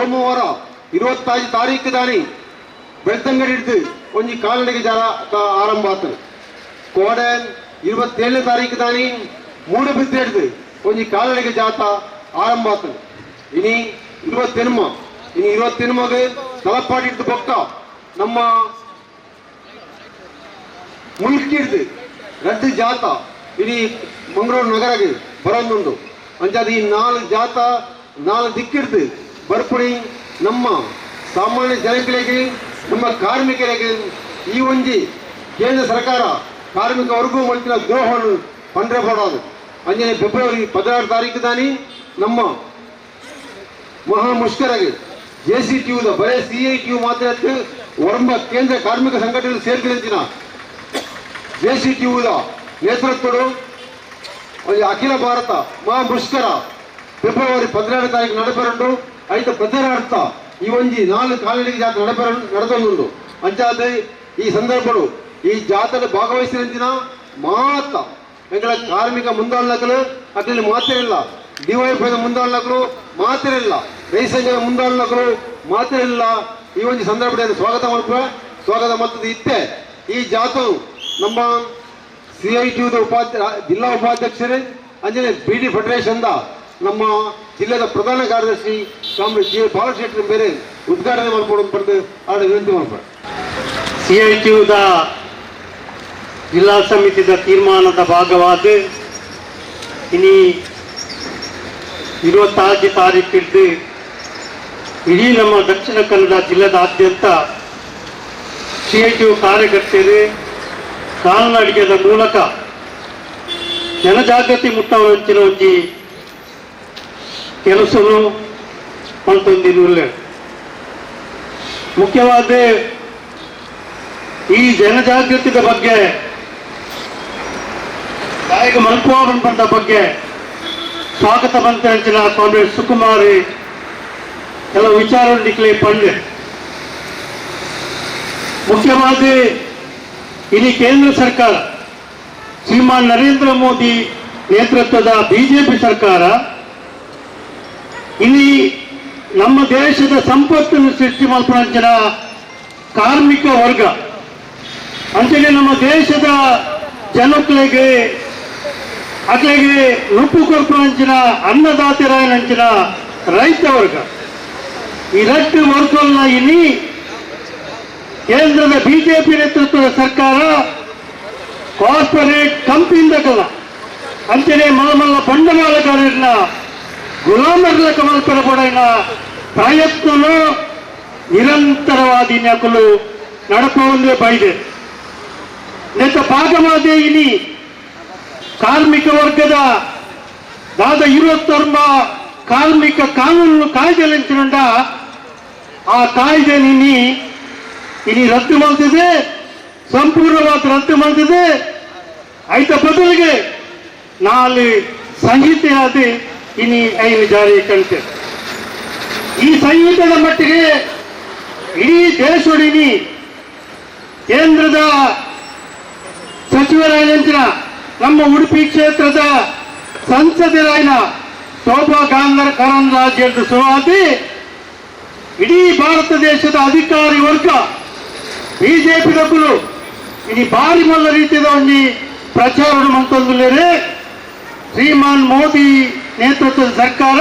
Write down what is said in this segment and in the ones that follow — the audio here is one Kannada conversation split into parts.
ಸೋಮವಾರ 25 ತಾರೀಕು ದಾನಿ ಬೆಳ್ತಂಗಡಿ ಹಿಡಿದು ಒಂಜಿ ಕಾಲ್ನಡಿಗೆ ಜಾಲ ಆರಂಭ ಆತನು. ಕೋಡೆ 27ನೇ ತಾರೀಕು ದಾನಿ ಮೂಡಬಿದ್ದೆ ಹಿಡಿದು ಒಂಜಿ ಕಾಲ್ನಡಿಗೆ ಜಾತ ಆರಂಭ ಆತನು. ಇನಿ 28ಗೆ ತಲಪಾಡಿ ಹಿಡಿದು ಬೊಕ್ಕ ನಮ್ಮ ಮುಲ್ಕಿ ಹಿಡಿದು ರಡ್ಡು ಜಾತ ಇಡೀ ಮಂಗಳೂರು ನಗರಗೆ ಬರೋದುಂಡು. ಅಂಚಾದ ಈ 4 ಜಾತ 4 ದಿಕ್ಕಿಡ್ದು ಬರ್ಪುಡಿ ನಮ್ಮ ಸಾಮಾನ್ಯ ಜನಗಳಿಗೆ ನಮ್ಮ ಕಾರ್ಮಿಕರಿಗೆ ಈ ಒಂಜಿ ಕೇಂದ್ರ ಸರ್ಕಾರ ಕಾರ್ಮಿಕ ವರ್ಗ ಮಲ್ತಿನ ದ್ರೋಹವನ್ನು ಪಂಡ್ರೆ ಪಡೋದು. ಅಂಜನೆ ಫೆಬ್ರವರಿ 16 ತಾರೀಕು ದಾನಿ ನಮ್ಮ ಮಹಾ ಮುಷ್ಕರಗೆ JCTU ಬರೇ CITU ಮಾತ್ರ ಒರಂಬ ಕೇಂದ್ರ ಕಾರ್ಮಿಕ ಸಂಘಟನೆ ಸೇರ್ಕೊಂಡ JCTU ನೇತೃತ್ವಡು ಅಖಿಲ ಭಾರತ ಮಹಾ ಮುಷ್ಕರ ಫೆಬ್ರವರಿ 12 ತಾರೀಕು ನಡಪೆರಂಡು ಐತ ಪ್ರಚಾರಾರ್ಥ ಈ ಒಂಜಿ 4 ಕಾಲ್ನಡಿಗೆ ಜಾತ ನಡೆದೊಂದುಂಡು. ಅಂಚಾದ ಈ ಸಂದರ್ಭಡು ಈ ಜಾತದ ಭಾಗವಹಿಸಿದಂಚಿನ ಮಾತ್ರ ಎಂಗಳ ಕಾರ್ಮಿಕ ಮುಂದಾಳನಕಲು ಅಕ್ರಲ್ಲಿ ಮಾತ್ರ ಇಲ್ಲ, DYFI ಮುಂದಾಳನಕಲು ಮಾತ್ರ ಇಲ್ಲ, ರೈತ ಸಂಘದ ಮುಂದಾಳನಕಲು ಮಾತ್ರ ಇಲ್ಲ. ಈ ಒಂದು ಸಂದರ್ಭದಲ್ಲಿ ಸ್ವಾಗತ ಮಾಡ್ತದೆ. ಇತ್ತೆ ಈ ಜಾತವು ನಮ್ಮ CITU ಜಿಲ್ಲಾ ಉಪಾಧ್ಯಕ್ಷರೇ ಅಂಜನೆ BD ಫೆಡರೇಷನ್ ನಮ್ಮ ಜಿಲ್ಲೆಯ ಪ್ರಧಾನ ಕಾರ್ಯದರ್ಶಿ ಕಾಮ್ರೇಡ್ G. ಬಾಲಶೆಟ್ಟಿ ಬೇರೆ ಉದ್ಘಾಟನೆ ಮಾಡ್ಕೊಂಡು ಪಡೆದು ಆಡ ವಿನಂತಿ ಮಾಡ್ತಾರೆ. CITU ಜಿಲ್ಲಾ ಸಮಿತಿಯ ತೀರ್ಮಾನದ ಭಾಗವಾದ ಇನಿ 26 ತಾರೀಕಿದ್ದು ಇಡೀ ನಮ್ಮ ದಕ್ಷಿಣ ಕನ್ನಡ ಜಿಲ್ಲೆದಾದ್ಯಂತ CITU ಕಾರ್ಯಕರ್ತರು ಕಾಲ್ನಡಿಗೆದ ಮೂಲಕ ಜನಜಾಗೃತಿ ಮುಟ್ಟುವಂಚಿನ ಒಂಜಿ ಕೆಲಸನು ಮಂತೊಂದಿನ ಮುಖ್ಯವಾದ ಈ ಜನಜಾಗೃತಿದ ಬಗ್ಗೆ ಕಾಯಿಗ ಮಲ್ಪುವ ಬಗ್ಗೆ ಸ್ವಾಗತ ಮಂತ್ರಿ ಕಾಮ್ರೇಡ್ ಸುಕುಮಾರಿ ಕೆಲವು ವಿಚಾರಕ್ಕೆ ಪಂಡೆ ಮುಖ್ಯವಾದ ಇಡೀ ಕೇಂದ್ರ ಸರ್ಕಾರ ಶ್ರೀಮಾನ್ ನರೇಂದ್ರ ಮೋದಿ ನೇತೃತ್ವದ BJP ಸರ್ಕಾರ ಇಲ್ಲಿ ನಮ್ಮ ದೇಶದ ಸಂಪತ್ತನ್ನು ಸೃಷ್ಟಿ ಮಾಡುವಂಚಿನ ಕಾರ್ಮಿಕ ವರ್ಗ ಅಂಚನೆ ನಮ್ಮ ದೇಶದ ಜನಗಳಿಗೆ ಅಕ್ಲೆಗೆ ನುಪ್ಪು ಕೊರ್ಪುವಂಚಿನ ಅನ್ನದಾತರಾಯನಂಚಿನ ರೈತ ವರ್ಗ ಈ ರಟ್ಟು ವರ್ಗವನ್ನ ಇಲ್ಲಿ ಕೇಂದ್ರದ BJP ನೇತೃತ್ವದ ಸರ್ಕಾರ ಕಾರ್ಪೊರೇಟ್ ಕಂಪನಿಯಿಂದಲ್ಲ ಅಂಚನೆ ಮಲ್ಲ ಬಂಡವಾಳಗಾರರನ್ನ ಗುಲಾಮರ್ಲ ಕಮಲ್ಪರ ಕೊಡನ ಪ್ರಯತ್ನನು ನಿರಂತರವಾದಿ ನಕಲು ನಡಪುವಂದೇ ಬೈದೆ ನೆತ್ತ ಭಾಗವಾದ ಇನಿ ಕಾರ್ಮಿಕ ವರ್ಗದ ದಾದ 20 ಕಾರ್ಮಿಕ ಕಾನೂನು ಕಾಯ್ದೆಲಿಂಚಿನಂಡ ಆ ಕಾಯ್ದೆ ಇನಿ ರದ್ದು ಮಾಡ್ತಿದೆ, ಸಂಪೂರ್ಣವಾದ ರದ್ದು ಮಾಡ್ತಿದೆ. ಐತ ಬದಲಿಗೆ 4 ಸಂಹಿತೆ ಆದ ಇನಿ ಐನು ಜಾರಿ ಕಂತೆ. ಈ ಸಂಹಿತೆಯ ಮಟ್ಟಿಗೆ ಇಡೀ ದೇಶದೊಡಿನಿ ಕೇಂದ್ರದ ಸಚಿವರಾಯಂಚಿನ ನಮ್ಮ ಉಡುಪಿ ಕ್ಷೇತ್ರದ ಸಂಸದರಾಯನ ಶೋಭಾ ಕರಂದ್ಲಾಜೆ ಸುರುವಾತಿ ಇಡೀ ಭಾರತ ದೇಶದ ಅಧಿಕಾರಿ ವರ್ಗ BJP ದಕ್ಕಲು ಇಡೀ ಭಾರಿ ಮಲ್ಲ ರೀತಿಯ ಒಂದು ಪ್ರಚಾರ ಮಂತೊಂದುಲ್ಲೇರೆ ಶ್ರೀಮಾನ್ ಮೋದಿ ನೇತೃತ್ವದ ಸರ್ಕಾರ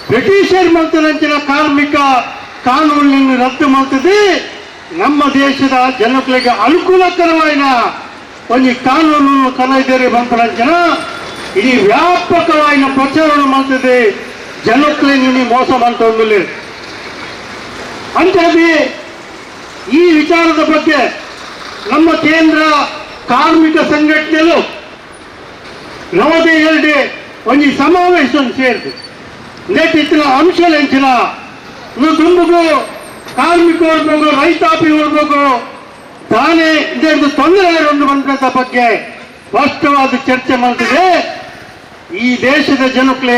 ಬ್ರಿಟಿಷರ್ ಮಂತನಂಚಿನ ಕಾರ್ಮಿಕ ಕಾನೂನನ್ನು ರದ್ದು ಮಾಡ್ತದೆ. ನಮ್ಮ ದೇಶದ ಜನಗಳಿಗೆ ಅನುಕೂಲಕರವಾದ ಒಂದು ಕಾನೂನನ್ನು ಕಲೈದೇರಿ ಮಂತನಂಚಿನ ಇಡೀ ವ್ಯಾಪಕವಾದ ಪ್ರಚಾರ ಮಾಡ್ತದೆ. ಜನಗಳಿಗೆ ಮೋಸ ಮಂತೊಂದುಲ್ಲೇರೆ ಅಂತಾಗಿ ಈ ವಿಚಾರದ ಬಗ್ಗೆ ನಮ್ಮ ಕೇಂದ್ರ ಕಾರ್ಮಿಕ ಸಂಘಟನೆಗಳು ನವದೆಹಲಿಯಲ್ಲಿ ಒಂದು ಸಮಾವೇಶ ಸೇರಿದೆ. ನೇತಿತ್ತಿನ ಅಂಶಲೆಂಚಿನ ದುಂಬುಗು ಕಾರ್ಮಿಕ ವರ್ಗಗಳು ರೈತಾಪಿ ವರ್ಗಗಳು ತಾನೇ ಇದರಿಂದ ತೊಂದರೆಗಳನ್ನು ಬಂದಂತ ಬಗ್ಗೆ ಸ್ಪಷ್ಟವಾದ ಚರ್ಚೆ ಮಾಡ್ತಿದೆ. ಈ ದೇಶದ ಜನಕ್ಕೆ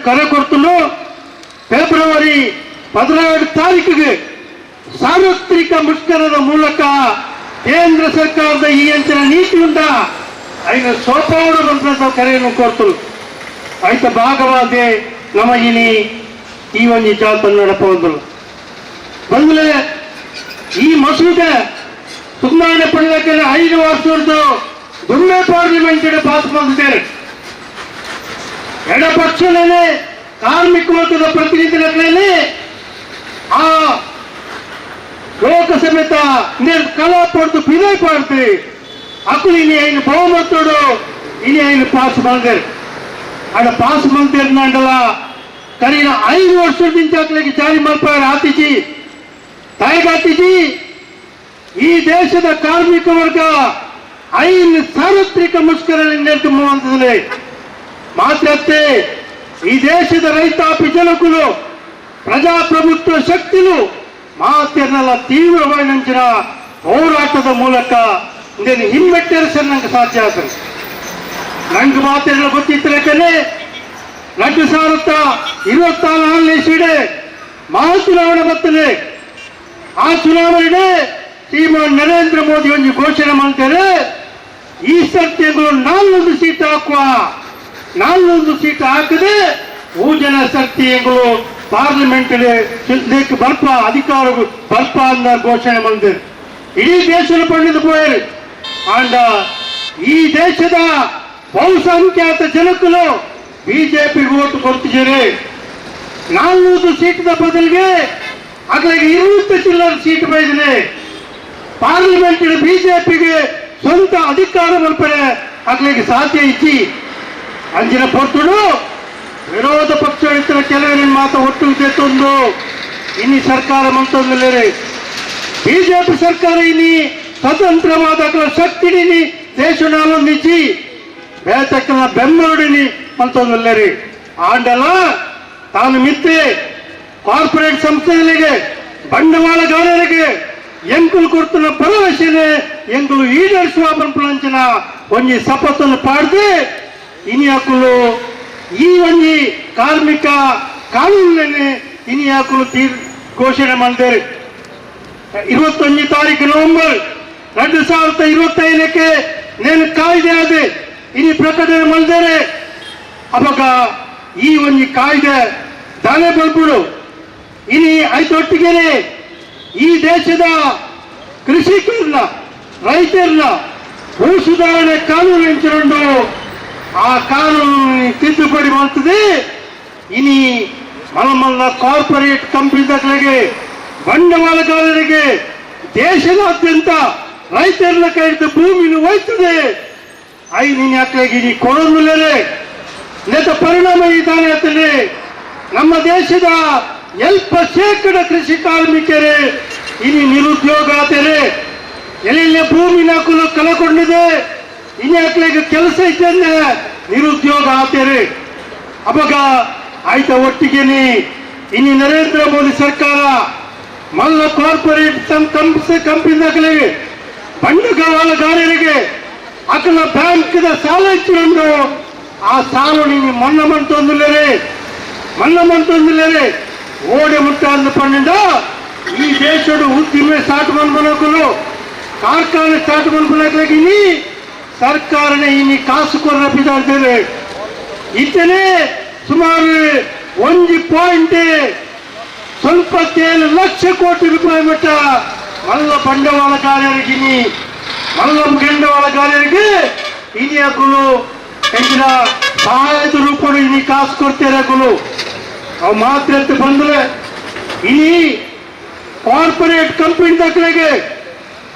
ಕರೆ ಕೊಡ್ತಲು ಫೆಬ್ರವರಿ 16 ತಾರೀಕಿಗೆ ಸಾರ್ವತ್ರಿಕ ಮುಷ್ಕರದ ಮೂಲಕ ಕೇಂದ್ರ ಸರ್ಕಾರದ ಈ ಅಂಚಿನ ನೀತಿಯಿಂದ ಐನ ಸೋಪಾವಣೆ ಬಂದಂತ ಕರೆಯನ್ನು ಕೊಡ್ತಲು ಐತ ಭಾಗವಾದ ನಮ್ಮ ಇನಿ ಈ ಒಂದು ಜಾತ ನಡಪೋದಿಲ್ಲ ಬಂದ್ರೆ ಈ ಮಸೂದೆ ಸುಧಾರಣೆ ಪಡೆಯಕ್ಕೆ 5 ವರ್ಷದ್ದು ದುಮ್ಮೆ ಪಾರ್ಲಿಮೆಂಟ್ ಪಾಸ್ ಮಾಡಿದ್ದಾರೆ. ಎಡಪಕ್ಷನೇ ಕಾರ್ಮಿಕ ವರ್ಗದ ಪ್ರತಿನಿಧಿಗಳಲ್ಲಿ ಆ ಲೋಕಸಭೆತ ಕಲಾಪಡ್ದು ಬಿದೈ ಪಾಡ್ತಿ ಅಕ್ಕಳು ಇನಿ ಐನು ಬಹುಮತೋಡು ಇನಿ ಐನು ಪಾಸ್ ಮಾಡಿದ್ದಾರೆ. ಆಡ ಪಾಸ್ ಮಾಡಿದ್ರಲ್ಲ ಕರೀನ 5 ವರ್ಷದಿಂದ ಅಕ್ಕಳಿಗೆ ಜಾರಿ ಮಲ್ಪಾರ ಆತಿಜಿ ತಾಯಿಗಾತಿಜಿ ಈ ದೇಶದ ಕಾರ್ಮಿಕ ವರ್ಗ 5 ಸಾರ್ವತ್ರಿಕ ಮುಷ್ಕರದಲ್ಲಿ ನಿರ್ಗಮವಂತದಲ್ಲಿ ಮಾತ್ರತ್ತೆ ಈ ದೇಶದ ರೈತಾಪಿ ಜನಕುಲು ಪ್ರಜಾಪ್ರಭುತ್ವ ಶಕ್ತಿಲು ಮಾತೆಲ್ಲ ತೀವ್ರವಾದ ಹೋರಾಟದ ಮೂಲಕ ಇಂದೇನು ಹಿಮ್ಮೆಟ್ಟರಿಸಲು ನಂಗೆ ಸಾಧ್ಯ ಆಗ್ತದೆ. ನಂಗೆ ಮಾತೆಲ್ಲ ಗೊತ್ತಿತ್ತಲೇ 2024 ಇಸ್ವಿಡೆ ಮಹಾ ಚುನಾವಣೆ ಬರ್ತದೆ. ಆ ಚುನಾವಣೆ ಶ್ರೀಮಾನ್ ನರೇಂದ್ರ ಮೋದಿ ಒಂದು ಘೋಷಣೆ ಮಾಡ್ತಾರೆ, ಈ ಸರ್ತಿಗಳು 4 ಸೀಟ್ ಹಾಕುವ 4 ಸೀಟ್ ಹಾಕದೆ ಊಜನ ಸರ್ತಿಗಳು ಪಾರ್ಲಿಮೆಂಟ್ ಬರ್ಪ ಅಧಿಕಾರ ಬರ್ಪ ಅಂತ ಘೋಷಣೆ ಮಾಡಿದ್ದಾರೆ. ಇಡೀ ದೇಶದ ಪಂಡಿತ ಪೋಯರು ಅಂಡ ಈ ದೇಶದ ಬಹುಸಂಖ್ಯಾತ ಜನಕರು ಬಿಜೆಪಿಗೆ ಓಟು ಕೊಡ್ತಿದ್ದಾರೆ. 400 ಸೀಟ್ನ ಬದಲಿಗೆ ಅಲ್ಲಿಗೆ 20 ಚಿಲ್ಲರ್ ಸೀಟ್ ಬೈದಿದೆ. ಪಾರ್ಲಿಮೆಂಟ್ ಬಿಜೆಪಿಗೆ ಸ್ವಂತ ಅಧಿಕಾರ ಬರ್ಪರೆ ಅಲ್ಲಿಗೆ ಸಾಧ್ಯ ಇಚ್ಚಿ ಅಂಜಿನ ಪೊರ್ತುಡು ವಿರೋಧ ಪಕ್ಷ ಕೆಲವರಿನ ಮಾತು ಒಟ್ಟು ತಂದು ಇನ್ನಿ ಸರ್ಕಾರ ಮಂತೊಂದಿಲ್ಲರೆ ಬಿಜೆಪಿ ಸರ್ಕಾರ ಇನ್ನಿ ಸ್ವತಂತ್ರವಾದ ಶಕ್ತಿನಿ ದೇಶನಾಲೊಂದಿಚ್ಚಿ ಬೇತಕ್ಕನ ಬೆಂಬಲುಡಿನಿ ಮಂತೊಂದಿಲ್ಲರೆ ಆಂಡಲ ತಾನು ಮಿತ್ತೆ ಕಾರ್ಪೊರೇಟ್ ಸಂಸ್ಥೆಗಳಿಗೆ ಬಂಡವಾಳಗಾರರಿಗೆ ಎಂಕುಲು ಕೊಡ್ತನ ಭರವಸೆನೆ ಎಂಕುಲು ಈಡೇರಿಸುವ ಪಂಪಲಂಚಿನ ಒಂಜಿ ಶಪಥವನ್ನು ಪಾಡ್ದೆ ಇನಿ ಹಾಕಲು ಈ ಒಂಜಿ ಕಾರ್ಮಿಕ ಕಾನೂನಿನ ಇನಿ ಹಾಕಲು ಘೋಷಣೆ ಮಾಡಿದ್ದಾರೆ. 21 ತಾರೀಕು ನವೆಂಬರ್ 2025 ನೇನು ಕಾಯ್ದೆ ಆದೆ ಇನಿ ಪ್ರಕಟಣೆ ಮಾಡಿದ್ದಾರೆ. ಅವಾಗ ಈ ಒಂಜಿ ಕಾಯ್ದೆ ದಾನೆ ಬಲ್ಬಿಡು ಇನಿ ಐತೊಟ್ಟಿಗೆನೆ ಈ ದೇಶದ ಕೃಷಿಕರನ್ನ ರೈತರನ್ನ ಭೂ ಸುಧಾರಣೆ ಕಾನೂನು ಎಂಚಿಕೊಂಡು ಆ ಕಾನೂನು ತಿದ್ದುಪಡಿ ಮಾಡ್ತದೆ. ಇನಿ ಮಲ್ಲ ಕಾರ್ಪೊರೇಟ್ ಕಂಪನಿಗಳಿಗೆ ಬಂಡವಾಳಗಾರರಿಗೆ ದೇಶದಾದ್ಯಂತ ರೈತರನ್ನ ಕೈದು ಭೂಮಿನ ಹೋಯ್ತದೆ. ನೀನು ಯಾಕೆ ನೀ ಕೊಡೋದಿಲ್ಲೇ ನೇತ ಪರಿಣಾಮ ಇದ್ದಾನೆ ಅಂತಲೇ ನಮ್ಮ ದೇಶದ 70% ಕೃಷಿ ಕಾರ್ಮಿಕರೇ ಇನಿ ನಿರುದ್ಯೋಗ ಆತರೆ ಎಲ್ಲೆಲ್ಲ ಭೂಮಿನ ಕಳಕೊಂಡಿದೆ. ಇನ್ನು ಯಾಕೆ ಕೆಲಸ ಇದ್ದಂತೆ ನಿರುದ್ಯೋಗ ಆತರೆ ಅವಾಗ ಆಯ್ತ ಒಟ್ಟಿಗೆನಿ ಇನ್ನು ನರೇಂದ್ರ ಮೋದಿ ಸರ್ಕಾರ ಮಲ್ಲ ಕಾರ್ಪೊರೇಟ್ ಕಂಪನಿಗಳಿಗೆ ಬಂಡವಾಳಗಾರರಿಗೆ ಅಕಲ ಬ್ಯಾಂಕ್ದ ಸಾಲ ಇಟ್ಟುಕೊಂಡು ಆ ಸಾಲ ನೀನು ಮನ್ನಾ ಮಂತೊಂದಿಲ್ಲರೆ ಓಡೆ ಮುಟ್ಟ ಅಂದ ಪಂಡ ಈ ದೇಶದ ಉದ್ದಿಮೆ ಸ್ಟಾರ್ಟ್ ಮಾಡ್ಕೊಳಕಲು ಕಾರ್ಖಾನೆ ಸ್ಟಾರ್ಟ್ ಮಾಡ್ಕೊಳಕ್ಲಾಗಿನಿ ಸರ್ಕಾರನೇ ಇನ್ನು ಕಾಸು ಕೊರ ಬಿದ್ದಾಡ್ತೇವೆ. ಇತನೇ ಸುಮಾರು 1.7 ಲಕ್ಷ ಕೋಟಿ ರೂಪಾಯಿ ಮಟ್ಟ ಮಲ್ಲ ಬಂಡವಾಳಗಾರರಿಗೆ ಇನಿ ಹಾಕಲು ಹೆಚ್ಚಿನ ಸಹಾಯದ ರೂಪಗಳು ಇನಿ ಕಾಸು ಕೊಡ್ತಾರೆ ಹಾಕಲು ಅವು ಮಾತ್ರ ಬಂದ್ರೆ ಇನಿ ಕಾರ್ಪೊರೇಟ್ ಕಂಪನಿ ದಾಖಲೆಗೆ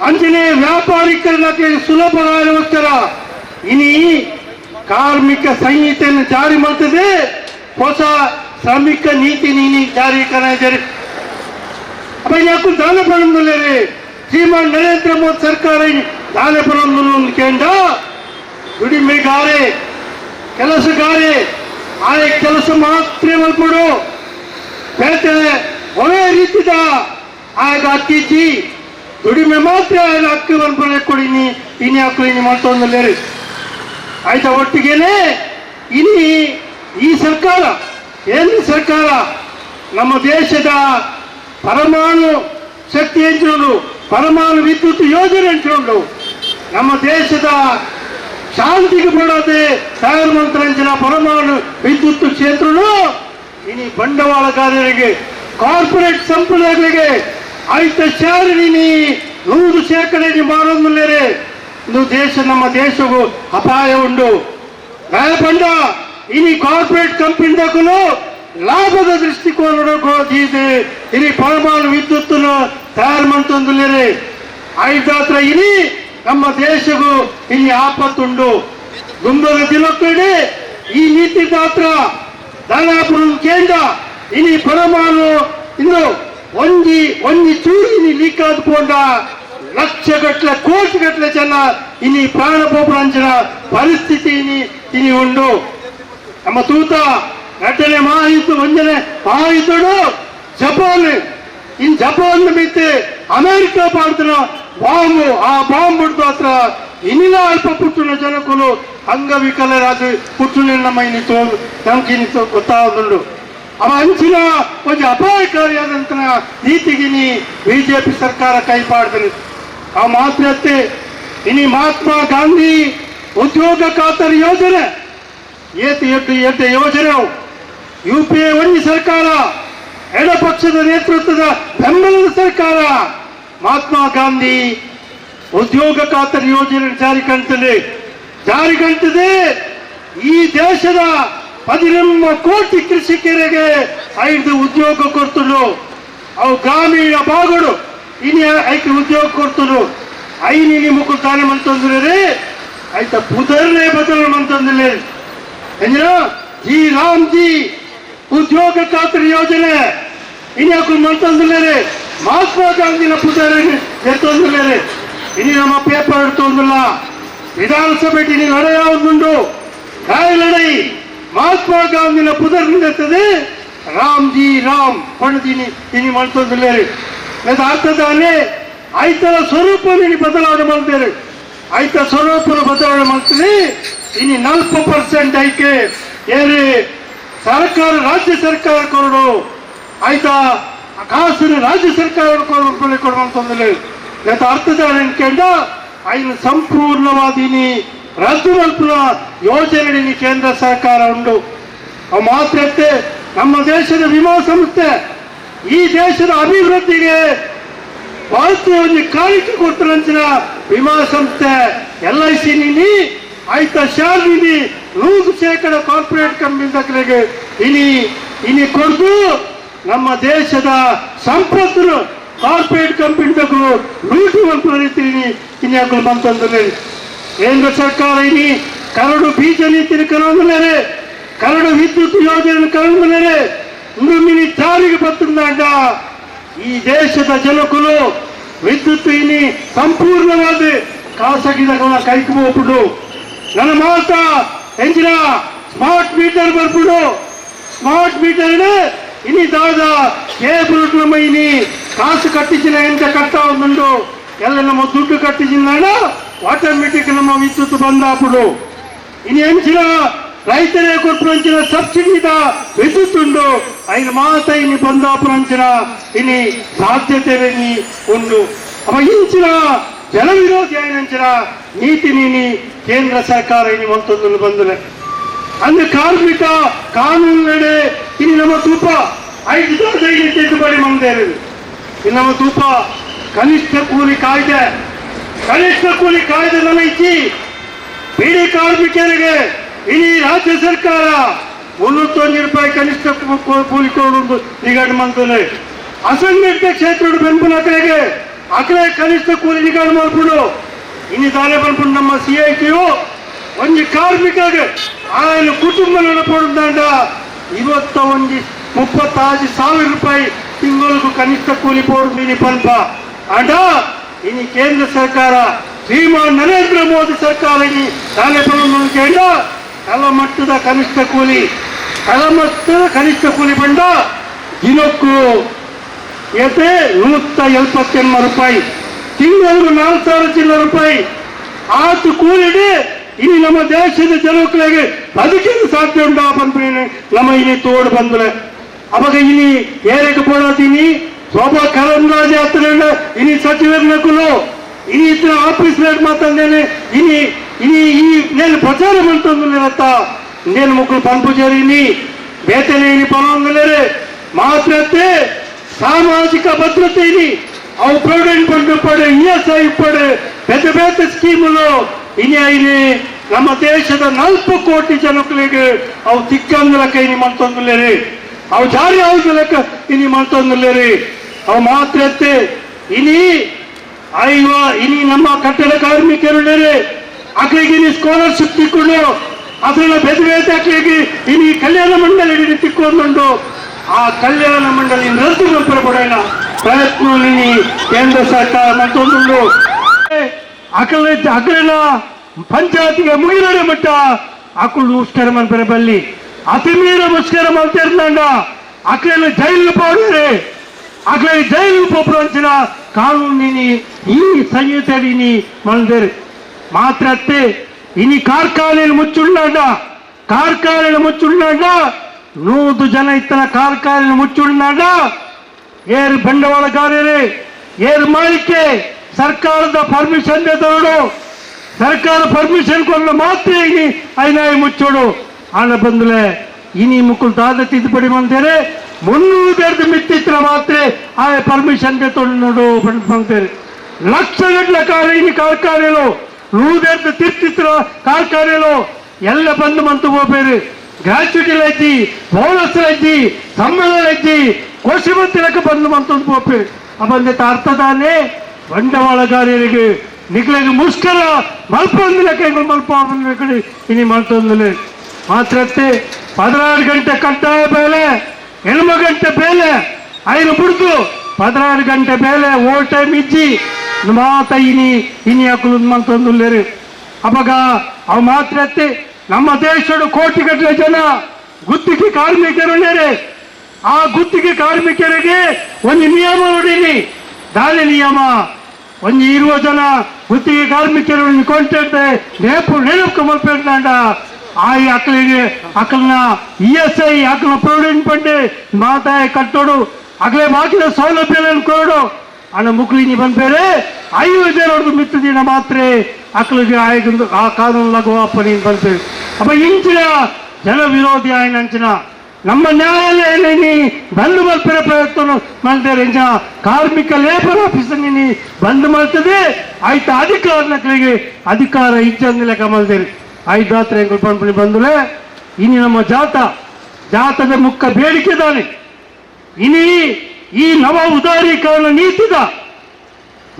ಅಂಜನೆ ವ್ಯಾಪಾರಿಕರಿಗೆ ಸುಲಭಗೋಸ್ಕರ ಇನಿ ಕಾರ್ಮಿಕ ಸಂಹಿತೆಯನ್ನು ಜಾರಿ ಮಾಡ್ತದೆ. ಹೊಸ ಶ್ರಮಿಕ ನೀತಿ ನೀನಿ ಜಾರೀಕರಣ ಅಪ್ಪ ಯಾಕು ದಾನ ಪಡೋದಿಲ್ಲೇ ಶ್ರೀಮಾನ್ ನರೇಂದ್ರ ಮೋದಿ ಸರ್ಕಾರ ದಾನ ಪಡೋದು ಕೇಂದ್ರ ದುಡಿಮೆಗಾರೆ ಕೆಲಸಗಾರೆ ಆಯ ಕೆಲಸ ಮಾತ್ರ ಮಲ್ಪಡು ಬೇಟೆ ಒಳ್ಳೆ ರೀತಿದ ಆಗ ಅಕ್ಕಿಚ್ಚಿ ದುಡಿಮೆ ಮಾತ್ರ ಅಕ್ಕಿ ಮಲ್ಪಡೆ ಕೊಡಿನಿ ಇನಿ ಹಾಕಿ ಮಾಡ್ತೊಂದಿಲ್ಲೇ ಆಯ್ತಾ. ಒಟ್ಟಿಗೆನೆ ಇನಿ ಈ ಸರ್ಕಾರ ಕೇಂದ್ರ ಸರ್ಕಾರ ನಮ್ಮ ದೇಶದ ಪರಮಾಣು ಶಕ್ತಿ ಹಂಚಿಕೊಂಡು ಪರಮಾಣು ವಿದ್ಯುತ್ ಯೋಜನೆ ಹಂಚಿಕೊಂಡು ನಮ್ಮ ದೇಶದ ಶಾಂತಿಗೆ ಪಡೋದೆ ತಯಾರು ಮಂತ್ರಂಚಿನ ಪರಮಾಣು ವಿದ್ಯುತ್ ಕ್ಷೇತ್ರನು ಇನಿ ಬಂಡವಾಳಗಾರರಿಗೆ ಕಾರ್ಪೊರೇಟ್ ಸಂಪನ್ಮೂಲಗಳಿಗೆ ಆಯ್ತ ಶಾರಿನಿ 100% ಮಾರೋದಿಲ್ಲರೆ ಇದು ನಮ್ಮ ದೇಶಕ್ಕೂ ಅಪಾಯ ಉಂಟು ರಾಯಪಂಡ ಇನಿ ಕಾರ್ಪೊರೇಟ್ ಕಂಪನಿಗಳು ಲಾಭದ ದೃಷ್ಟಿಕೋನ ಇನಿ ಪರಮಾಣು ವಿದ್ಯುತ್ ತಯಾರು ಮಾಡ್ತಂದಿಲ್ಲರೆ ಆಯ್ತಾತ್ರ ಇನಿ ನಮ್ಮ ದೇಶಕ್ಕೂ ಇಲ್ಲಿ ಆಪತ್ತುಂಟು ದುಂಬದ ದಿನಕ್ಕಡೆ ಈ ನೀತಿ ದಾತ್ರ ದಾನಾಪುರ ಕೇಂದ್ರ ಇನಿ ಪರಮಾಣು ಇನ್ನು ಒಂಜಿ ಚೂರಿ ಲೀಕ್ ಆದ್ಕೊಂಡ ಲಕ್ಷಗಟ್ಟಲೆ ಕೋಟಿಗಟ್ಟಲೆ ಜನ ಇನಿ ಪ್ರಾಣ ಪೋಪರಂಚಿನ ಪರಿಸ್ಥಿತಿ ಇನಿ ಉಂಡು ನಮ್ಮ ತೂತ ಘಟನೆ ಮಾಹಿತಿ ಒಂಜನೆ ಮಾಹಿತಿಡು ಜಪಾನ್ ಮಿತ್ತೆ ಅಮೆರಿಕ ಪಾಡ್ತಿನ ಬಾಂಬು ಆ ಬಾಂಬ್ ಹಿಡಿದು ಹತ್ರ ಇನ್ನಿನ ಅಲ್ಪ ಪುಟ್ಟುನ ಜನಕ್ಕೂ ಅಂಗವಿಕಲರಾದ ಪುಟ್ಟುನ ನಮ್ಮ ನಮ್ಗೆ ಗೊತ್ತಾಗುದುಂಡು ಅವ ಅಂಚಿನ ಒಂದು ಅಪಾಯಕಾರಿಯಾದಂತ ನೀತಿಗಿನಿ ಬಿಜೆಪಿ ಸರ್ಕಾರ ಕೈಪಾಡ್ತಾನೆ ಆ ಮಾತ್ರತೆ ಇನಿ ಮಹಾತ್ಮ ಗಾಂಧಿ ಉದ್ಯೋಗ ಖಾತರಿ ಯೋಜನೆ ಏತ ಯೋಜನೆ UPA ಒಂಜಿ ಸರ್ಕಾರ ಎಡಪಕ್ಷದ ನೇತೃತ್ವದ ಬೆಂಬಲದ ಸರ್ಕಾರ ಮಹಾತ್ಮ ಗಾಂಧಿ ಉದ್ಯೋಗ ಖಾತರಿ ಯೋಜನೆ ಜಾರಿಗಂಟಿದೆ ಈ ದೇಶದ 11 ಕೋಟಿ ಕೃಷಿಕರಿಗೆ 5 ಉದ್ಯೋಗ ಕೊಡ್ತರು ಅವು ಗ್ರಾಮೀಣ ಭಾಗಗಳು ಇನಿ ಐಕೆ ಉದ್ಯೋಗ ಕೊಡ್ತರು ಐನಿ ಮುಕ್ಕು ತಾನೆ ಮಂತಂದ್ರೆ ಆಯ್ತ ಪುದರ್ನೇ ಬದಲು ಮಂತಂದ್ರೆ ಜಿ ರಾಮ್ ಜಿ ಉದ್ಯೋಗ ಖಾತರಿ ಯೋಜನೆ ಇನ್ಯಾಕು ಮಂತಂದ್ರೆ ಮಹಾತ್ಮ ಗಾಂಧಿನ ಪುದರ್ನೇ ಎತ್ತಂದ್ರೆ ಇನಿ ನಮ್ಮ ಪೇಪರ್ ಇಡ್ತಂದಿಲ್ಲ ವಿಧಾನಸಭೆ ಇನಿ ನಡೆಯುವುದುಂಟು ಕಾಯಿಲಡೈ ಮಹಾತ್ಮ ಗಾಂಧಿನ ಪುದರ್ನಿರ್ತದೆ ರಾಮ್ ಪಣದಿನಿ ಇನಿ ಮಾಡ್ತಂದ್ರೆ ಅರ್ಥದಾನೆ ಆಯ್ತರ ಸ್ವರೂಪ ಬದಲಾವಣೆ ಮಾಡ್ತಾರೆ ಆಯ್ತ ಸ್ವರೂಪನ ಬದಲಾವಣೆ ಮಾಡ್ತೀನಿ ಇನಿ 40% ಐಕೆ ಏರಿ ಸರ್ಕಾರ ರಾಜ್ಯ ಸರ್ಕಾರ ಕೊರಡು ಆಯ್ತಾ ಕಾಸಿನ ರಾಜ್ಯ ಸರ್ಕಾರ ಕೊಡುವಂತಂದ್ರೆ ಅರ್ಥದಾನೆ ಅನ್ಕೊಂಡ ಐನು ಸಂಪೂರ್ಣವಾದಿನಿ ರದ್ದು ಮಲ್ಪುನ ಯೋಜನೆ ಕೇಂದ್ರ ಸರ್ಕಾರ ಉಂಟು ಅವು ಮಾತ್ರತೆ ನಮ್ಮ ದೇಶದ ವಿಮಾ ಸಂಸ್ಥೆ ಈ ದೇಶದ ಅಭಿವೃದ್ಧಿಗೆ ಭಾರತೀಯ ಒಂದು ಕಾಣಿಕೆ ಕೊಟ್ಟರಂಚಿನ ವಿಮಾ ಸಂಸ್ಥೆ LIC ನಿನಿ ಆಯ್ತಾ ಶಾರ್ನಿನಿ 100% ಕಾರ್ಪೊರೇಟ್ ಕಂಪನಿಗಳಿಗೆ ಇನಿ ಕೊಡ್ದು ನಮ್ಮ ದೇಶದ ಸಂಪತ್ತನ್ನು ಕಾರ್ಪೊರೇಟ್ ಕಂಪನಿಗಳು ಲೂಟುವಂತ ರೀತಿ ಇನ್ಯಾಕಲು ಬಂತಂದ್ರೆ ಕೇಂದ್ರ ಸರ್ಕಾರ ಇನಿ ಕರಡು ಬೀಜ ನೀತಿನ ಕರೊಂದಿಲ್ಲರೆ ಕರಡು ವಿದ್ಯುತ್ ಯೋಜನೆ ಕರೊಂದಿಲ್ಲರೆ ಮಿನಿ ಜಾರಿಗೆ ಬರ್ತಂದ ಈ ದೇಶದ ಜನಕುಲು ವಿದ್ಯುತ್ ಇನಿ ಸಂಪೂರ್ಣವಾದ ಖಾಸಗಿದಗಳ ಕೈಗೆ ಹೋಗ್ಬಿಡು ನನ್ನ ಮಾತ ಹೆಂಚಿನ ಸ್ಮಾರ್ಟ್ ಮೀಟರ್ ಬರ್ಬಿಡು ಸ್ಮಾರ್ಟ್ ಮೀಟರ್ ಇನಿ ದಾದ ಕೇಬಲ್ ನಮ್ಮ ಇನಿ ಕಾಸು ಕಟ್ಟಿಸಿನ ಎಂತ ಕಟ್ಟ ಉಂಟು ಎಲ್ಲ ನಮ್ಮ ದುಡ್ಡು ಕಟ್ಟಿಸಿದ ಆಟೋಮೆಟಿಕ್ ನಮ್ಮ ವಿದ್ಯುತ್ ಬಂದಾಪುಡು ಇನಿ ಹೆಂಚಿನ ರೈತರೇ ಕೊಟ್ಟು ಸಬ್ಸಿಡಿದ ವಿದ್ಯುತ್ ಉಂಟು ಐದು ಮಾತ ಇನಿ ಬಂದಾಪುರಂಚಿನ ಇನಿ ಸಾಧ್ಯತೆ ಉಂಟು ಅವ ಇಂಚಿನ ಜನವಿರೋಧಿ ಆಯ್ನಂಚಿನ ನೀತಿ ನೀನಿ ಕೇಂದ್ರ ಸರ್ಕಾರ ಇನಿ ಮಂತೊಂದು ಬಂದರೆ ಅಂದ್ರೆ ಕಾರ್ಮಿಕ ಕಾನೂನು ನಡೆ ಇನಿ ನಮ್ಮ ತೂಪ 5,000 ತಿದ್ದುಪಡಿ ಮಂದೇರು ಇನ್ನು ನಮ್ಮ ತೂಪ ಕನಿಷ್ಠ ಕೂಲಿ ಕಾಯ್ದೆ ನನ್ನ ಇಚ್ಚಿ ಬೀಡಿ ಕಾರ್ಮಿಕರಿಗೆ ಇಡೀ ರಾಜ್ಯ ಸರ್ಕಾರ 301 ರೂಪಾಯಿ ಕನಿಷ್ಠ ಕೂಲಿ ಕೊಡುವುದು ನಿಗದಿ ಮಾಡ್ತಾರೆ ಅಸಂಘಟಿತ ಕ್ಷೇತ್ರದ ಬೆಂಬಲ ಅಕಡೆ ಕನಿಷ್ಠ ಕೂಲಿ ನಿಗದಿ ಮಾಡ್ಬಿಡು ಇನ್ನು ದಾನೆ ಬಂದ್ಬಿಟ್ಟು ನಮ್ಮ CITಯು ಒಂದು ಕಾರ್ಮಿಕರಿಗೆ ఆయన ಕುಟುಂಬ ನಡಪಡುದಂಡ ಇವತ್ತ ಒಂದು 36,000 ರೂಪಾಯಿ ತಿಂಗಳಿಗೆ ಕನಿಷ್ಠ ಕೂಲಿ ಪೋಡು ಮೀನಿ ಪಂಪ ಅಂಡ ಇನ್ನು ಕೇಂದ್ರ ಸರ್ಕಾರ ಶ್ರೀಮಾನ್ ನರೇಂದ್ರ ಮೋದಿ ಸರ್ಕಾರ ಇನ್ನು ದಾನೆ ಕೇಂದ್ರ ಕಲಮಟ್ಟದ ಕನಿಷ್ಠ ಕೂಲಿ ಬಂಡ ದಿನಕ್ಕೂ 178 ರೂಪಾಯಿ ತಿಂಗಳಿಗೆ 4,000 ಚಿಲ್ಲರೆ ರೂಪಾಯಿ ಆತು ಕೂಲಿಡಿ ಇನ್ನು ನಮ್ಮ ದೇಶದ ಜನಗಳಿಗೆ ಬದುಕಲು ಸಾಧ್ಯ ಉಂಟು ನಮ್ಮ ಇಲ್ಲಿ ತೋಡು ಬಂದ್ರೆ ಅವಾಗ ಇಲ್ಲಿ ಏರಕ್ಕೆ ಪೋಡತೀನಿ ಶೋಭಾ ಕರಂದ್ರಾಜೆ ಹತ್ರ ಇನಿ ಸಚಿವರನಕ್ಕೂ ಇನಿ ಇತರ ಆಫೀಸ್ ರೇಟ್ ಮಾತಂದೇನೆ ಇನಿ ನೇನು ಪ್ರಚಾರ ಮಾಡ್ತಂದು ನೇನು ಮಕ್ಕಳು ಪಂಪುಜಾರಿನಿ ವೇತನ ಇನಿ ಪರವಂದಲೇ ಮಾತ್ರತೆ ಸಾಮಾಜಿಕ ಭದ್ರತೆ ಇನಿ ಅವು ಪ್ರಾವಿಡೆಂಟ್ ಫಂಡ್ ಪಡೆ ESI ಪಡೆ ಬೇತೆ ಸ್ಕೀಮುಲು ಇನಿ ಐನಿ ನಮ್ಮ ದೇಶದ 4 ಕೋಟಿ ಜನಗಳಿಗೆ ಅವು ತಿಕ್ಕಂದಲಕ ಇನಿ ಮಾಡ್ತೊಂದಲೇರಿ ಅವು ಜಾರಿ ಆಗುದಲಕ ಇನಿ ಮಾಡ್ತೊಂದಲೇರಿ ಅವು ಮಾತ್ರತೆ ಇನಿ ಇನಿ ನಮ್ಮ ಕಟ್ಟಡ ಕಾರ್ಮಿಕರುಳ್ಳೇ ಅಕ್ಲಿಗೆ ಇನಿ ಸ್ಕಾಲರ್ಶಿಪ್ ತಿಕ್ಕೊಂಡು ಅದನ್ನ ಬೇತೆ ಅಕ್ಲಿಗೆ ಇನಿ ಕಲ್ಯಾಣ ಮಂಡಳಿ ತಿಕ್ಕೊಂಡು ಆ ಕಲ್ಯಾಣ ಮಂಡಳಿ ರದ್ದು ಪಡೋಣ ಪ್ರಯತ್ನ ಕೇಂದ್ರ ಸರ್ಕಾರ ಮತ್ತೊಂದು ಅಕಲಿನ ಪಂಚಾಯತಿಗೆ ಮುಗಿದರೆ ಮಟ್ಟ ಅಕ್ಕಳು ಮುಷ್ಕರ ಮಲ್ಪರೆ ಬಲ್ಲಿ ಅತಿ ಮೀರ ಮುಷ್ಕರ ಮಲ್ತಿರ್ದಂಡ ಅಕ್ಲಿನ ಜೈಲು ಪೋಡ್ರೆ ಅಕ್ಲ ಜೈಲು ಪೋಪುರಂಚಿನ ಕಾನೂನಿನಿ ಈ ಸಂಹಿತೆಡಿನಿ ಮಲ್ದೇರು ಮಾತ್ರತ್ತೆ ಇನಿ ಕಾರ್ಖಾನೆಯನ್ನು ಮುಚ್ಚುಳ್ಳಾಡ 100 ಜನ ಇತ್ತನ ಕಾರ್ಖಾನೆಯನ್ನು ಮುಚ್ಚುಳ್ಳಾಡ ಏರು ಬಂಡವಾಳಗಾರರೇ ಏರು ಮಾಲಿಕೆ ಸರ್ಕಾರದ ಪರ್ಮಿಷನ್ ತಗೊಡು ಸರ್ಕಾರ ಪರ್ಮಿಷನ್ ಕೊಡಲು ಮಾತ್ರ ಇನಿ ಐನಾಯಿ ಮುಚ್ಚೋಡು ಹಣ ಬಂದಲೆ ಇನಿ ಮುಕ್ಕಳು ತಾದ ತಿದ್ದುಪಡಿ ಮಾಡ್ತಾರೆ 300 ಮಿತ್ತಿತ್ರ ಮಾತ್ರ ಆ ಪರ್ಮಿಷನ್ ತೊಗೊಂಡು ಬಂತಾರೆ ಲಕ್ಷಗಟ್ಟಲೆ ಇನಿ ಕಾರ್ಖಾನೆಗಳು 100 ತಿರ್ತಿತ್ರ ಕಾರ್ಖಾನೆಗಳು ಎಲ್ಲ ಬಂದು ಮಂತು ಹೋಗ್ಬೇರು ಗ್ರಾಚ್ಯುಟಿ ಲಜ್ಜಿ ಬೋನಸ್ ಲಜ್ಜಿ ಸಂಬಳ ಲಜ್ಜಿ ಕೋಶಮಂತಿರಕ ಬಂದು ಮಂತೊಂದು ಹೋಗ್ಬೇರು ಬಂದ ಅರ್ಥದಾನೆ ಬಂಡವಾಳಗಾರರಿಗೆ ನಿಖಲಿಗೆ ಮುಷ್ಕರ ಮಲ್ಪೊಂದಿನ ಕೈಗಳು ಮಲ್ಪ ಕಡೆ ಇನಿ ಮಲ್ತೊಂದಲೆ ಮಾತ್ರತ್ತೆ 16 ಗಂಟೆ ಕಡ್ಡಾಯ ಬೇಲೆ 8 ಗಂಟೆ ಬೇಲೆ ಐದು ಬಿಡ್ತು 16 ಗಂಟೆ ಬೇಲೆ ಓವರ್ ಟೈಮ್ ಇಜ್ಜಿ ಮಾತ ಇನಿ ಹಾಕಲು ಮಲ್ತೊಂದುಲ್ಲೇರು ಅವಾಗ ಅವು ಮಾತ್ರತ್ತೆ ನಮ್ಮ ದೇಶದ ಕೋಟಿಗಟ್ಟಲೆ ಜನ ಗುತ್ತಿಗೆ ಕಾರ್ಮಿಕರುಳ್ಳೇರೆ ಆ ಗುತ್ತಿಗೆ ಕಾರ್ಮಿಕರಿಗೆ ಒಂದು ನಿಯಮ ನೋಡಿನಿ ದಾಳಿ ನಿಯಮ ಒಂದು 20 ಜನ ಗುತ್ತಿಗೆ ಕಾರ್ಮಿಕರು ಕೊಂಟೆ ನೆನಪು ಮಲ್ಪೇಂಡ ಆಯಿ ಅಕ್ಕಲನ್ನ ESI ಅಕ್ಕಲ ಪ್ರಾವಿಡೆಂಟ್ ಫಂಡ್ ಮಾತಾಯ ಕಟ್ಟೋಡು ಅಗಲೇ ಬಾಕಿದ ಸೌಲಭ್ಯಗಳನ್ನು ಕೊಡು ಅಣ್ಣ ಮುಕ್ಳಿನಿ ಬಂದ್ಬೇರೆ 5 ಜನರದ್ದು ಮಿತ್ತು ದಿನ ಮಾತ್ರ ಅಕ್ಕಲಿಗೆ ಆಯ್ಕೊಂಡು ಆ ಕಾನೂನು ಲಘು ಅಪ್ಪನಿ ಬಂದ್ಬೇರೆ ಅಪ್ಪ ಇಂಚಿನ ಜನ ವಿರೋಧಿ ಆಯ್ನ ಅಂಚಿನ ನಮ್ಮ ನ್ಯಾಯಾಲಯ ಬಂದು ಮಲ್ಪರೆ ಪ್ರಯತ್ನ ಮಾಡ್ತಾರೆ ಇಂಚ ಕಾರ್ಮಿಕ ಲೇಬರ್ ಆಫೀಸಲ್ಲಿ ಬಂದು ಮಾಡ್ತದೆ ಆಯ್ತು ಅಧಿಕಾರಗಳಿಗೆ ಅಧಿಕಾರ ಇಜ್ಜಂದಿಲ್ಲ ಕಮಲ್ದೇರಿ ಐದು ರಾತ್ರಿ ಪಂಪಣಿ ಬಂದುಲೆ ಇನಿ ನಮ್ಮ ಜಾತದ ಮುಖ್ಯ ಬೇಡಿಕೆ ದಾನೆ ಇನಿ ಈ ನವ ಉದಾರೀಕರಣ ನೀತಿದ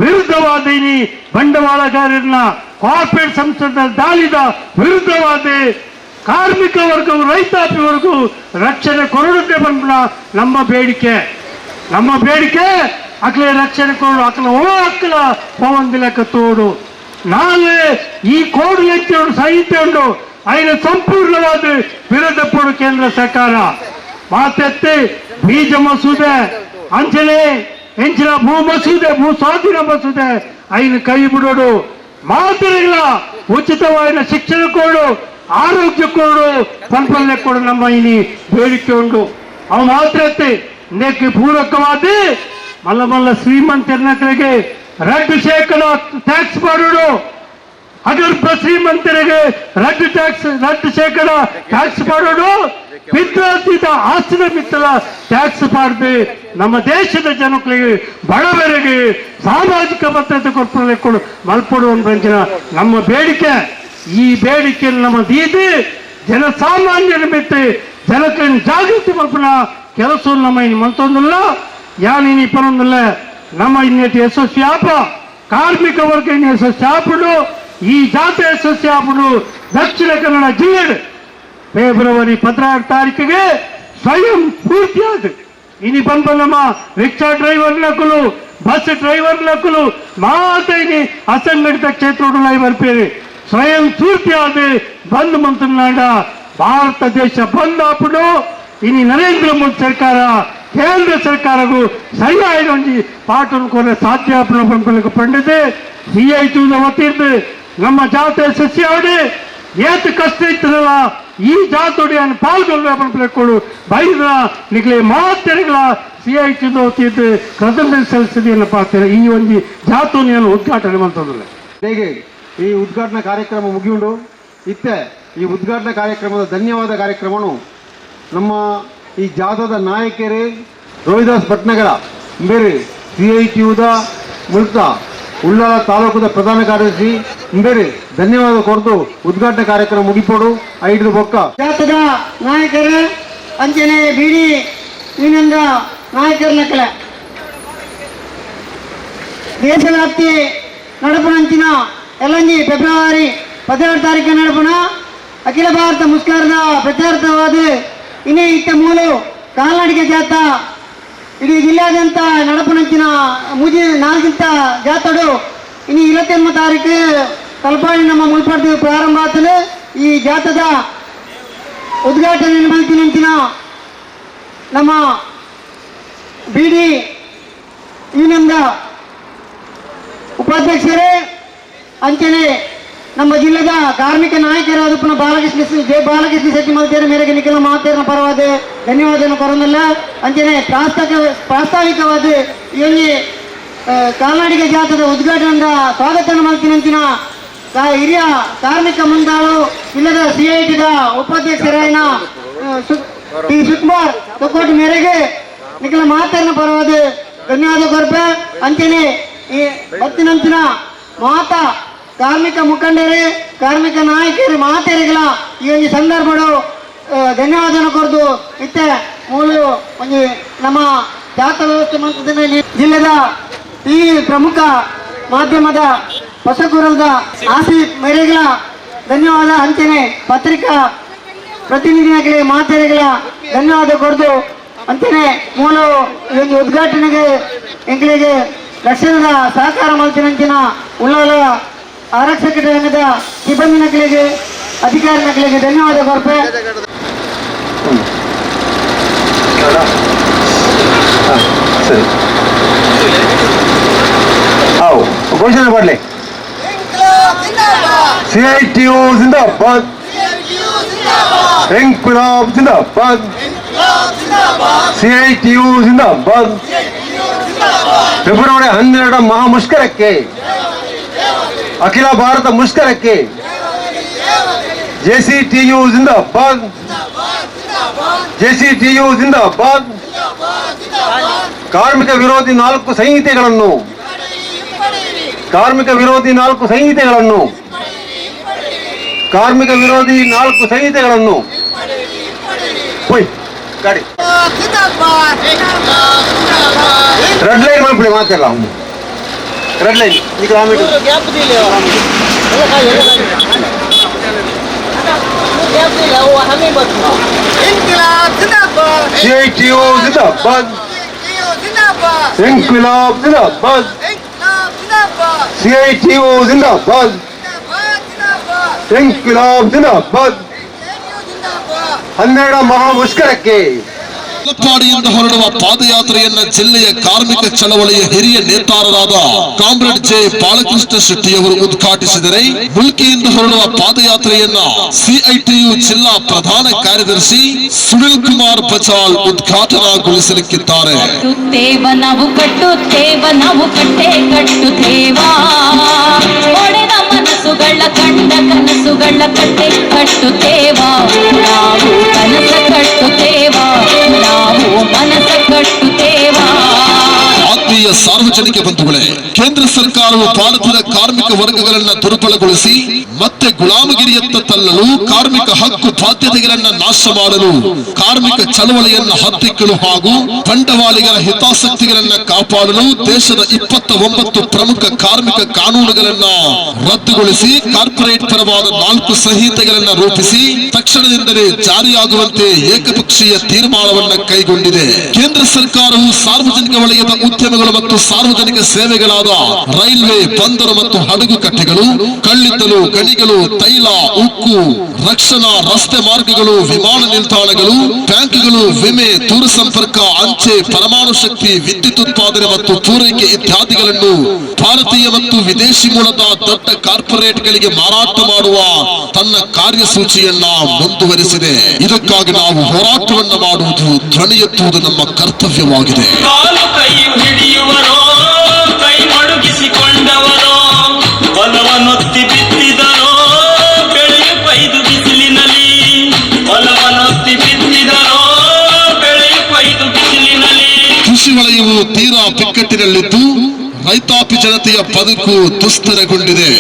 ವಿರುದ್ಧವಾದ ಇನಿ ಬಂಡವಾಳಗಾರರನ್ನ ಕಾರ್ಪೊರೇಟ್ ಸಂಸ್ಥೆಗಳ ದಾಳಿದ ವಿರುದ್ಧವಾದ ಕಾರ್ಮಿಕ ವರ್ಗವು ರೈತಾಪಿ ವರ್ಗವು ರಕ್ಷಣೆ ಕೊರಡದೆ ಬಂದ ನಮ್ಮ ಬೇಡಿಕೆ ಅಕ್ಲೆ ರಕ್ಷಣೆ ಕೊಡು ಅಕ್ಲ ಅಕ್ಕಲ ಪವಂದಿಲಕ ತೋಡು ನಾಳೆ ಈ ಕೋಡು ಎಚ್ಚೋಡು ಸಾಹಿತ್ಯ ಉಂಡು ಐನ ಸಂಪೂರ್ಣವಾದ ವಿರೋಧ ಪಡು ಕೇಂದ್ರ ಸರ್ಕಾರ ಮಾತೆತ್ತೆ ಬೀಜ ಮಸೂದೆ ಅಂಚನೆ ಹೆಂಚಿನ ಭೂ ಮಸೂದೆ ಭೂ ಸ್ವಾಧೀನ ಮಸೂದೆ ಐನ ಕೈ ಬಿಡೋಡು ಮಾದರಿಗಳ ಉಚಿತವಾದ ಶಿಕ್ಷಣ ಕೊಡು ಆರೋಗ್ಯ ಕೊಡು ಪಂಪಲ್ಲೆ ಕೊಡು ನಮ್ಮ ಇನಿ ಬೇಡಿಕೆ ಉಂಡು ಅವು ಮಾತ್ರತ್ತೆ ಇದಕ್ಕೆ ಪೂರಕವಾದ ಮಲ್ಲ ಶ್ರೀಮಂತರಿಗೆ ರದ್ದು ಶೇಕಡ ಟ್ಯಾಕ್ಸ್ ಮಾಡೋಡು ಅಗರ್ಭ ಶ್ರೀಮಂತರಿಗೆ ರದ್ದು ಶೇಕಡ ಟ್ಯಾಕ್ಸ್ ಮಾಡೋಡು ವಿದ್ಯಾರ್ಥಿದ ಆಸ್ತಿನ ಮಿತ್ತಲ ಟ್ಯಾಕ್ಸ್ ಮಾಡದೆ ನಮ್ಮ ದೇಶದ ಜನಗಳಿಗೆ ಬಡವರಿಗೆ ಸಾಮಾಜಿಕ ಭದ್ರತೆ ಕೊಡು ಮಲ್ಪಡು ಅಂದ ನಮ್ಮ ಬೇಡಿಕೆ ಈ ಬೇಡಿಕೆಯನ್ನು ನಮ್ಮ ದೀದಿ ಜನಸಾಮಾನ್ಯರ ಮಿತ್ತೆ ಜನಕ್ಕೆ ಜಾಗೃತಿ ಮಲ್ಪನ ಕೆಲಸ ನಮ್ಮ ಇನ್ನು ಮಂತೊಂದಿಲ್ಲ ಯಾನಿ ಪರೊಂದಿಲ್ಲ ನಮ್ಮ ಇನ್ನೇಟಿ ಯಶಸ್ವಿ ಆಪ ಕಾರ್ಮಿಕ ವರ್ಗ ಇನ್ನು ಯಶಸ್ವಿ ಆಪಡು ಈ ಜಾತಿ ಯಶಸ್ವಿ ಆಪಡು ದಕ್ಷಿಣ ಕನ್ನಡ ಜಿಲ್ಲೆ ಫೆಬ್ರವರಿ 16 ತಾರೀಕಿಗೆ ಸ್ವಯಂ ಪೂರ್ತಿಯಾದ ಇನಿ ಬಂದು ನಮ್ಮ ರಿಕ್ಷಾ ಡ್ರೈವರ್ ಲಕ್ಕಲು ಬಸ್ ಡ್ರೈವರ್ ಲಕ್ಕಲು ಮಾತ್ರ ಇನಿ ಅಸಂಘಟಿತ ಕ್ಷೇತ್ರಗಳು ಬರ್ಪೇರಿ ಸ್ವಯಂ ಸ್ಫೂರ್ತಿಯಾದ ಬಂದ್ ಮಂತ್ರಿನಾಡ ಭಾರತ ದೇಶ ಬಂದ್ ಆಪಡು ಇನಿ ನರೇಂದ್ರ ಮೋದಿ ಸರ್ಕಾರ ಕೇಂದ್ರ ಸರ್ಕಾರಗೂ ಸರಿಯಾದ ಒಂದು ಪಾಠವನ್ನು ಕೊನೆ ಸಾಧ್ಯ ಪಂಡಿದೆ CI ವತಿರ್ದು ನಮ್ಮ ಜಾತಿ ಸಸ್ಯಾವಡೆ ಏತು ಕಷ್ಟ ಇತ್ತಲ್ಲ ಈ ಜಾತೋಡಿಯನ್ನು ಪಾಲ್ಗೊಳ್ಳು ಬೈದ ನಿಗಲೆ ಮಾತೆರೆಗಳ CI ವತಿರ್ದು ಕೃತಜ್ಞತೆ ಸಲ್ಲಿಸಿದೆಯನ್ನು ಪಾತ್ರ ಈ ಒಂದು ಜಾತೋನಿಯನ್ನು ಉದ್ಘಾಟನೆ ಮಾಡ್ತದಲ್ಲ ಹೇಗೆ ಈ ಉದ್ಘಾಟನಾ ಕಾರ್ಯಕ್ರಮ ಮುಗಿಯುಂಡು ಇತ್ತೆ ಈ ಉದ್ಘಾಟನಾ ಕಾರ್ಯಕ್ರಮದ ಧನ್ಯವಾದ ಕಾರ್ಯಕ್ರಮವನ್ನು ನಮ್ಮ ಈ ಜಾಥಾದ ನಾಯಕರೇ ರೋಹಿದಾಸ್ ಭಟ್ನಗರ ಬೇರೆ CITUದ ಮುಲ್ಕ ಉಳ್ಳಾಲ ತಾಲೂಕದ ಪ್ರಧಾನ ಕಾರ್ಯದರ್ಶಿ ಬೇರೆ ಧನ್ಯವಾದ ಕೊರತು ಉದ್ಘಾಟನಾ ಕಾರ್ಯಕ್ರಮ ಮುಗಿಪೋಡು 5 ಬೊಕ್ಕ ಜಾಥಾದ ನಾಯಕರೇ ಅಂಚನೆ ಬಿಡಿ ಇನ್ನೊಂದ ನಾಯಕರನ್ನ ದೇಶವ್ಯಾಪ್ತಿ ನಡಪಣಂಚಿನ ಎಲ್ಲಂಜಿ ಫೆಬ್ರವರಿ 17 ತಾರೀಕು ನಡಪಣ ಅಖಿಲ ಭಾರತ ಮುಷ್ಕರದ ಪ್ರಚಾರವಾದ ಇನ್ನೇ ಇತ್ತ ಮೂಲು ಕಾಲ್ನಡಿಗೆ ಜಾಥಾ ಇಡೀ ಜಿಲ್ಲೆಯಾದ್ಯಂತ ನಡಪಣಂಚಿನ ಮುಜಿ 4 ಜಾಥಾಡು ಇನ್ನು 28 ತಾರೀಕು ತಲಪಾಡಿ ನಮ್ಮ ಮುಲ್ಪಡ್ದು ಪ್ರಾರಂಭ ಆಗ್ತದೆ. ಈ ಜಾಥಾದ ಉದ್ಘಾಟನೆ ನಿರ್ವಹಿಸಿನ ನಮ್ಮ ಬಿಡಿ ಯೂನಿಯನ್ದ ಉಪಾಧ್ಯಕ್ಷರೇ ಅಂಚನೆ ನಮ್ಮ ಜಿಲ್ಲೆದ ಕಾರ್ಮಿಕ ನಾಯಕರಾದ ಪುನಃ ಬಾಲಕೃಷ್ಣ ಶೆಟ್ಟಿ ಮಲ್ತಿಯರ ಮೇರೆಗೆ ನಿಖಿಲ ಮಾತೇರನ ಪರವಾದ ಧನ್ಯವಾದ ಕೊರನಲ್ಲ ಅಂಚನೆ ಪ್ರಾಸ್ತಾವಿಕವಾದ ಈ ಕಾಲ್ನಡಿಗೆ ಜಾಥಾದ ಉದ್ಘಾಟನೆಯಿಂದ ಸ್ವಾಗತ ಮಲ್ತಿನಂಚಿನ ಹಿರಿಯ ಕಾರ್ಮಿಕ ಮುಂದಾಳು ಜಿಲ್ಲೆದ CITದ ಉಪಾಧ್ಯಕ್ಷರಾಯನ ಟಿ ಶಿವಕುಮಾರ್ ತೊಕ್ಕೋಟಿ ಮೇರೆಗೆ ನಿಖಿಲ ಮಾತೇರನ ಪರವಾದ ಧನ್ಯವಾದ ಕೊರಪೆ ಅಂಚನೆ ಈ ಬತ್ತಿನಂಚಿನ ಮಾತಾ ಕಾರ್ಮಿಕ ಮುಖಂಡರೇ ಕಾರ್ಮಿಕ ನಾಯಕರು ಮಾತೆರೆಗಳ ಈ ಒಂದು ಸಂದರ್ಭಗಳು ಧನ್ಯವಾದ ಕೊರದು ಇತ್ತೆ ಮೂಲ ಒಂದು ನಮ್ಮ ಜಾಥಾ ವ್ಯವಸ್ಥೆ ಮಂತ್ರಿ ಜಿಲ್ಲೆದ ಈ ಪ್ರಮುಖ ಮಾಧ್ಯಮದ ಹೊಸಕೂರದ ಆಸೀಫ್ ಮೇರೆಗಳ ಧನ್ಯವಾದ ಅಂಚನೆ ಪತ್ರಿಕಾ ಪ್ರತಿನಿಧಿಗಳಿಗೆ ಮಾತೆರೆಗಳ ಧನ್ಯವಾದ ಕೊರದು ಅಂಚನೆ ಮೂಲ ಈ ಒಂದು ಉದ್ಘಾಟನೆಗೆ ಎಂಗಳಿಗೆ ರಕ್ಷಣದ ಸಹಕಾರ ಮಲ್ತಿನಂಚಿನ ಉಳ್ಳಾಲ ಆರಕ್ಷಕ ರಂಗದ ಸಿಬ್ಬಂದಿ ನಕಲಿಗೆ ಅಧಿಕಾರಿ ನಕಲಿಗೆ ಧನ್ಯವಾದ ಕೊರಪೆ. ಘೋಷಣೆ ಮಾಡಲಿ. CITU ಜಿಂದಾಬಾದ್, ಇನ್ಕ್ವಿಲಾಬ್ ಜಿಂದಾಬಾದ್, CITU ಜಿಂದಾಬಾದ್. ಫೆಬ್ರವರಿ 12 ಮಹಾಮುಷ್ಕರಕ್ಕೆ ಅಖಿಲ ಭಾರತ ಮುಷ್ಕರಕ್ಕೆ JCTU ಜಿಂದಾಬಾದ್, JCTU ಜಿಂದಾಬಾದ್. ಕಾರ್ಮಿಕ ವಿರೋಧಿ 4 ಸಂಹಿತೆಗಳನ್ನು ಕಾರ್ಮಿಕ ವಿರೋಧಿ 4 ಸಂಹಿತೆಗಳನ್ನು ಹೋಯ್ ಗಾಡಿ ರೆಡ್ ಲೈನ್ ಮಾಡ್ಬಿಡಿ ಮಾತೆಲ್ಲ ರೆಡ್ ಲೈನ್ ಈಗ CITU ಜಿಂದಾಬಾದ್, ಇನ್ಕ್ವಿಲಾಬ್ ಜಿಂದಾಬಾದ್, CITU ಜಿಂದಾಬಾದ್, ಇನ್ಕ್ವಿಲಾಬ್ ಜಿಂದಾಬಾದ್. 12 ಮಹಾಮುಷ್ಕರಕ್ಕೆ ತಲಪಾಡಿಯಿಂದ ಹೊರಡುವ ಪಾದಯಾತ್ರೆಯನ್ನ ಜಿಲ್ಲೆಯ ಕಾರ್ಮಿಕ ಚಳವಳಿಯ ಹಿರಿಯ ನೇತಾರರಾದ ಕಾಮ್ರೇಡ್ ಜೆ ಬಾಲಕೃಷ್ಣ ಶೆಟ್ಟಿಯವರು ಉದ್ಘಾಟಿಸಿದರೆ, ಮುಲ್ಕಿಯಿಂದ ಹೊರಡುವ ಪಾದಯಾತ್ರೆಯನ್ನ CITU ಜಿಲ್ಲಾ ಪ್ರಧಾನ ಕಾರ್ಯದರ್ಶಿ ಸುನಿಲ್ ಕುಮಾರ್ ಬಚಾಲ್ ಉದ್ಘಾಟನಾಗೊಳಿಸಲಿಕ್ಕಿದ್ದಾರೆ. ನಾವು ಒಡೆದ ಮನಸ್ಸುಗಳ ಕಂಡ ಕನಸುಗಳ ಕಟ್ಟೆ ಕಟ್ಟುತ್ತೇವಾ, ನಾವು ಕನಸ ಕಟ್ಟುತ್ತೇವಾ, ನಾವು ಮನಸ ಕಟ್ಟುತ್ತೇವಾ. ಆತ್ಮೀಯ ಸಾರ್ವಜನಿಕ ಬಂಧುಗಳೇ, ಕೇಂದ್ರ ಸರ್ಕಾರವು ಭಾರತದ ಕಾರ್ಮಿಕ ವರ್ಗಗಳನ್ನ ದುರ್ಬಲಗೊಳಿಸಿ ಮತ್ತೆ ಗುಲಾಮಗಿರಿಯತ್ತ ತಳ್ಳಲು, ಕಾರ್ಮಿಕ ಹಕ್ಕು ಬಾಧ್ಯತೆಗಳನ್ನ ನಾಶ ಮಾಡಲು, ಕಾರ್ಮಿಕ ಚಳವಳಿಯನ್ನ ಹತ್ತಿಕ್ಕಲು ಹಾಗೂ ಬಂಡವಾಳಿಗರ ಹಿತಾಸಕ್ತಿಗಳನ್ನ ಕಾಪಾಡಲು ದೇಶದ 29 ಪ್ರಮುಖ ಕಾರ್ಮಿಕ ಕಾನೂನುಗಳನ್ನ ರದ್ದುಗೊಳಿಸಿ ಕಾರ್ಪೊರೇಟ್ ಪರವಾದ 4 ಸಂಹಿತೆಗಳನ್ನ ರೂಪಿಸಿ ತಕ್ಷಣದಿಂದಲೇ ಜಾರಿಯಾಗುವಂತೆ ಏಕಪಕ್ಷೀಯ ತೀರ್ಮಾನವನ್ನ ಕೈಗೊಂಡಿದೆ. ಕೇಂದ್ರ ಸರ್ಕಾರವು ಸಾರ್ವಜನಿಕ ವಲಯದ ಉದ್ಯಮಗಳು ಮತ್ತು ಸಾರ್ವಜನಿಕ ಸೇವೆಗಳಾದ ರೈಲ್ವೆ, ಬಂದರು ಮತ್ತು ಹಡಗು ಕಟ್ಟೆಗಳು, ಕಳ್ಳಿದ್ದಲು, ಗಣಿಗಳು, ತೈಲ, ಉಕ್ಕು, ರಕ್ಷಣಾ, ರಸ್ತೆ ಮಾರ್ಗಗಳು, ವಿಮಾನ ನಿಲ್ದಾಣಗಳು, ಬ್ಯಾಂಕ್ಗಳು, ವಿಮೆ, ದೂರಸಂಪರ್ಕ, ಅಂಚೆ, ಪರಮಾಣು ಶಕ್ತಿ, ವಿದ್ಯುತ್ ಉತ್ಪಾದನೆ ಮತ್ತು ಪೂರೈಕೆ ಇತ್ಯಾದಿಗಳನ್ನು ಭಾರತೀಯ ಮತ್ತು ವಿದೇಶಿ ಮೂಲದ ದೊಡ್ಡ ಕಾರ್ಪೊರೇಟ್ಗಳಿಗೆ ಮಾರಾಟ ಮಾಡುವ ತನ್ನ ಕಾರ್ಯಸೂಚಿಯನ್ನ ಮುಂದುವರಿಸಿದೆ. ಇದಕ್ಕಾಗಿ ನಾವು ಹೋರಾಟವನ್ನ ಮಾಡುವುದು, ಧ್ವನಿ ಎತ್ತುವುದು ನಮ್ಮ ಕರ್ತವ್ಯವಾಗಿದೆ. ಹಿಡಿಯುವರೋ ಕೈ ಮಡುಗಿಸಿಕೊಂಡವರೋ, ಹೊಲವನ್ನೊತ್ತಿ ಬಿತ್ತಿದರೋ ಬೆಳೆಯು ಕೊಯ್ದು ಬಿಸಿಲಿನಲ್ಲಿ, ಹೊಲವನ್ನೊತ್ತಿ ಬಿತ್ತಿದರೋ ಬಿಕ್ಕಟ್ಟಿನಲ್ಲಿದ್ದು ರೈತಾಪಿ ಜನತೆಯ ಬದುಕು ದುಸ್ತರಗೊಂಡಿದೆ.